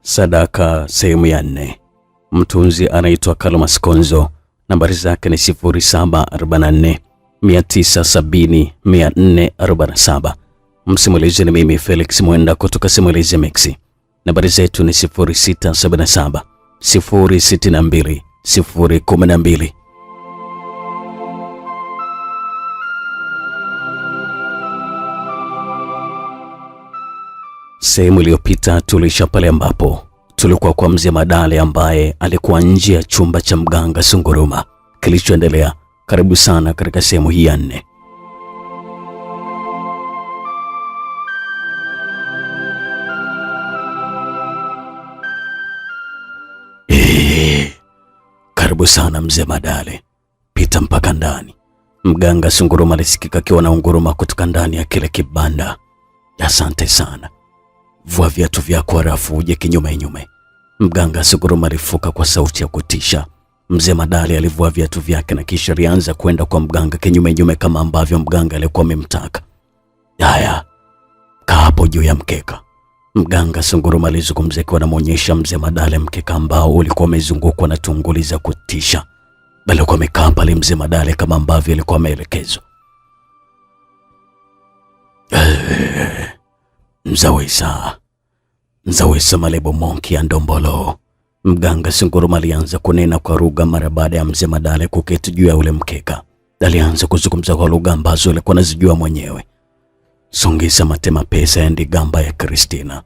Sadaka sehemu ya 4. Mtunzi anaitwa Kalmas Konzo. Nambari zake ni 0744 970 447. Msimulizi ni mimi Felix Mwenda kutoka Simulizi Mixi. Nambari zetu ni 0677 062 012. Sehemu iliyopita tulisha pale ambapo tulikuwa kwa mzee Madale ambaye alikuwa nje ya chumba cha mganga Sunguruma. Kilichoendelea, karibu sana katika sehemu hii ya 4. Karibu sana mzee Madale, pita mpaka ndani. Mganga Sunguruma alisikika akiwa na unguruma kutoka ndani ya kile kibanda. Asante sana. Vua viatu vyako halafu uje kinyume. Mganga Sunguruma alifuka kwa sauti ya kutisha. Mzee Madale alivua viatu vyake na kisha alianza kwenda kwa mganga kinyume kama ambavyo mganga alikuwa amemtaka. Haya, kaa hapo juu ya mkeka. Mganga Sunguruma alizungumza kwa anamuonyesha mzee Madale mkeka ambao ulikuwa umezungukwa na tunguli za kutisha. Bali kwa amekaa pale mzee Madale kama ambavyo alikuwa ameelekezwa. Nzawesa malebo monki ya ndombolo. Mganga Sunguruma alianza kunena kwa lugha mara baada ya mzee Madale kuketi juu ya ule mkeka. Alianza kuzungumza kwa lugha ambazo alikuwa anazijua mwenyewe. Songeza matema pesa ya ndigamba ya Kristina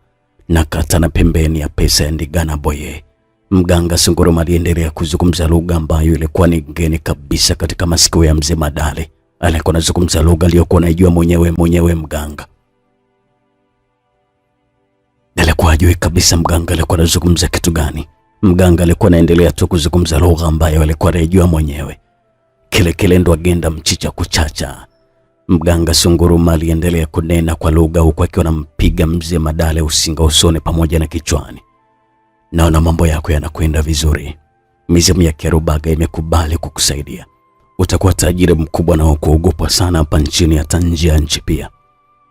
na kata na pembeni ya pesa ya ndigana boye. Mganga Sunguruma aliendelea kuzungumza lugha ambayo ilikuwa ni ngeni kabisa katika masikio ya mzee Madale. Alikuwa anazungumza lugha aliyokuwa anajua mwenyewe mganga. Alikuwa hajui kabisa mganga alikuwa anazungumza kitu gani. Mganga alikuwa anaendelea tu kuzungumza lugha ambayo alikuwa anajua mwenyewe. Kile ndo agenda mchicha kuchacha. Mganga Sunguruma aliendelea kunena kwa lugha huku akiwa anampiga mzee Madale usinga usoni pamoja na kichwani. Naona mambo yako yanakwenda vizuri. Mizimu ya Kerubaga imekubali kukusaidia. Utakuwa tajiri mkubwa na kuogopwa sana hapa nchini hata nje ya nchi pia.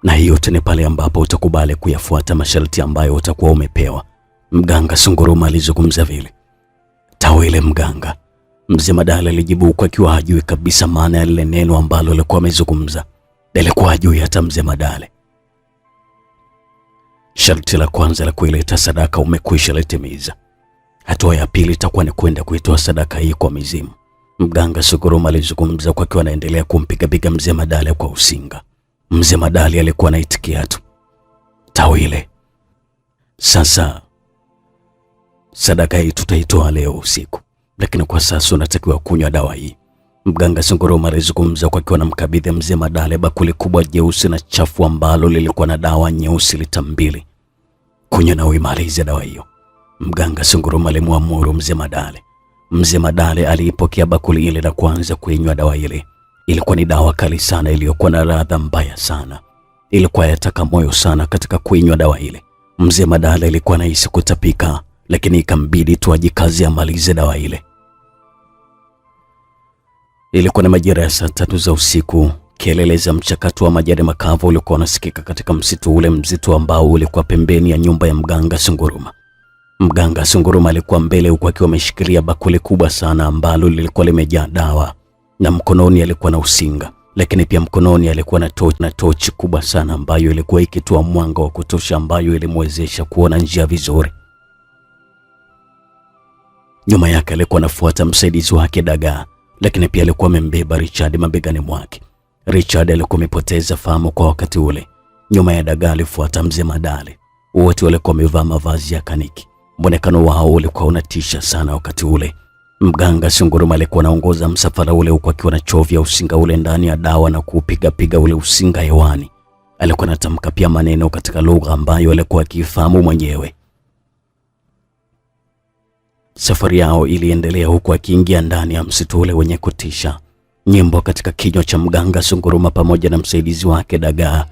Na hiyo tena pale ambapo utakubali kuyafuata masharti ambayo utakuwa umepewa. Mganga Sunguruma alizungumza vile. Tawile mganga. Mzee Madale alijibu huku akiwa hajui kabisa maana ya lile neno ambalo alikuwa amezungumza. Alikuwa hajui hata mzee Madale. Sharti la kwanza la kuileta sadaka umekwisha litimiza. Hatua ya pili itakuwa ni kwenda kuitoa sadaka hii kwa mizimu. Mganga Sunguruma alizungumza kwa akiwa anaendelea kumpiga mzee Madale kwa usinga. Mzee Madale alikuwa anaitikia tu. Tawile. Sasa sadaka hii tutaitoa leo usiku. Lakini kwa sasa unatakiwa kunywa dawa hii. Mganga Sunguruma alizungumza kwa akiwa anamkabidhi mzee Madale bakuli kubwa jeusi na chafu ambalo lilikuwa na dawa nyeusi lita 2. Kunywa na uimalize dawa hiyo. Mganga Sunguruma alimwamuru mzee Madale. Mzee Madale aliipokea bakuli ile na kuanza kuinywa dawa ile. Ilikuwa ni dawa kali sana iliyokuwa na ladha mbaya sana. Ilikuwa yataka moyo sana katika kuinywa dawa ile. Mzee Madale ilikuwa anahisi kutapika, lakini ikambidi tu ajikaze amalize dawa ile. Ilikuwa na majira ya saa 3 za usiku. Kelele za mchakato wa majani makavu ulikuwa unasikika katika msitu ule mzito ambao ulikuwa pembeni ya nyumba ya mganga Sunguruma. Mganga Sunguruma alikuwa mbele huku akiwa ameshikilia bakuli kubwa sana ambalo lilikuwa limejaa dawa. Na mkononi alikuwa na usinga, lakini pia mkononi alikuwa na tochi kubwa sana ambayo ilikuwa ikitoa mwanga wa kutosha ambayo ilimwezesha kuona njia vizuri. Nyuma yake alikuwa anafuata msaidizi wake Dagaa, lakini pia alikuwa amembeba Richard mabegani mwake. Richard alikuwa amepoteza fahamu kwa wakati ule. Nyuma ya Dagaa alifuata mzee Madale. Wote walikuwa wamevaa mavazi ya kaniki. Muonekano wao ulikuwa unatisha sana wakati ule. Mganga Sunguruma alikuwa anaongoza msafara ule huku akiwa anachovya usinga ule ndani ya dawa na kupiga ule usinga hewani. Alikuwa anatamka pia maneno katika lugha ambayo alikuwa akifahamu mwenyewe. Safari yao iliendelea huku akiingia ndani ya msitu ule wenye kutisha. Nyimbo katika kinywa cha mganga Sunguruma pamoja na msaidizi wake Dagaa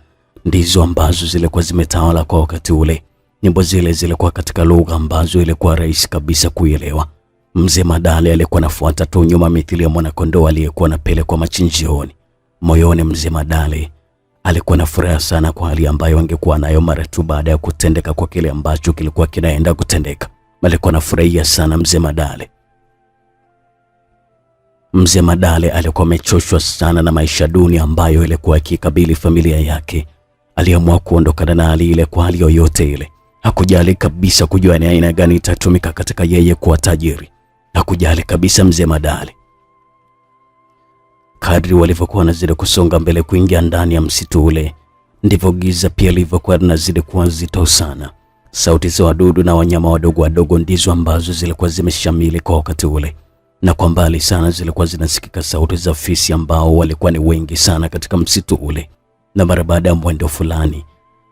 ndizo ambazo zilikuwa zimetawala kwa wakati ule. Nyimbo zile zilikuwa katika lugha ambazo ilikuwa rahisi kabisa kuielewa. Mzee Madale alikuwa anafuata tu nyuma mithili ya mwanakondoo aliyekuwa anapelekwa machinjioni. Moyoni mzee Madale Alikuwa na furaha sana kwa hali ambayo angekuwa nayo mara tu baada ya kutendeka kwa kile ambacho kilikuwa kinaenda kutendeka. Alikuwa anafurahia sana mzee Madale. Mzee Madale alikuwa amechoshwa sana na maisha duni ambayo ilikuwa ikikabili familia yake. Aliamua kuondokana na hali ile kwa hali yoyote ile. Hakujali kabisa kujua ni aina gani itatumika katika yeye kuwa tajiri. Hakujali kabisa mzee Madale. Kadri walivyokuwa wanazidi kusonga mbele kuingia ndani ya msitu ule, ndivyo giza pia lilivyokuwa linazidi kuwa zito sana. Sauti za wadudu na wanyama wadogo wadogo ndizo ambazo zilikuwa zimeshamili kwa wakati ule, na kwa mbali sana zilikuwa zinasikika sauti za fisi ambao walikuwa ni wengi sana katika msitu ule. Na mara baada ya mwendo fulani,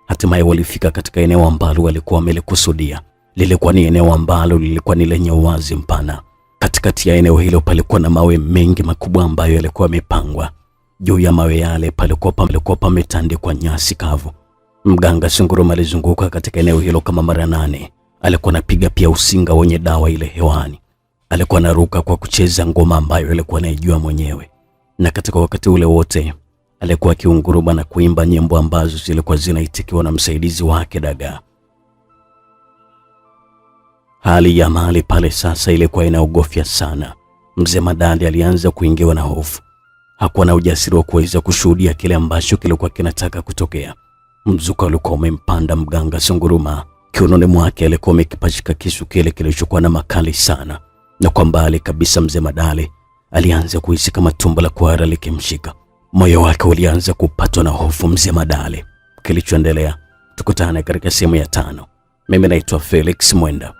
hatimaye walifika katika eneo ambalo walikuwa wamelikusudia. Lilikuwa ni eneo ambalo lilikuwa ni lenye uwazi mpana. Katikati ya eneo hilo palikuwa na mawe mengi makubwa ambayo yalikuwa yamepangwa. Juu ya mawe yale palikuwa pametandikwa nyasi kavu. Mganga Sunguruma alizunguka katika eneo hilo kama mara 8. Alikuwa anapiga pia usinga wenye dawa ile hewani. Alikuwa anaruka kwa kucheza ngoma ambayo alikuwa anaijua mwenyewe. Na katika wakati ule wote alikuwa akiunguruma na kuimba nyimbo ambazo zilikuwa zinaitikiwa na msaidizi wake Dagaa. Hali ya mahali pale sasa ilikuwa inaogofya sana. Mzee Madale alianza kuingiwa na hofu. Hakuwa na ujasiri wa kuweza kushuhudia kile ambacho kilikuwa kinataka kutokea. Mzuka ulikuwa umempanda mganga Sunguruma. Kiunoni mwake alikuwa amekipachika kisu kile kilichokuwa na makali sana. Na kwa mbali kabisa mzee Madale alianza kuhisi kama tumbo la kuhara likimshika. Moyo wake ulianza kupatwa na hofu mzee Madale. Kilichoendelea tukutane katika sehemu ya 5. Mimi naitwa Felix Mwenda.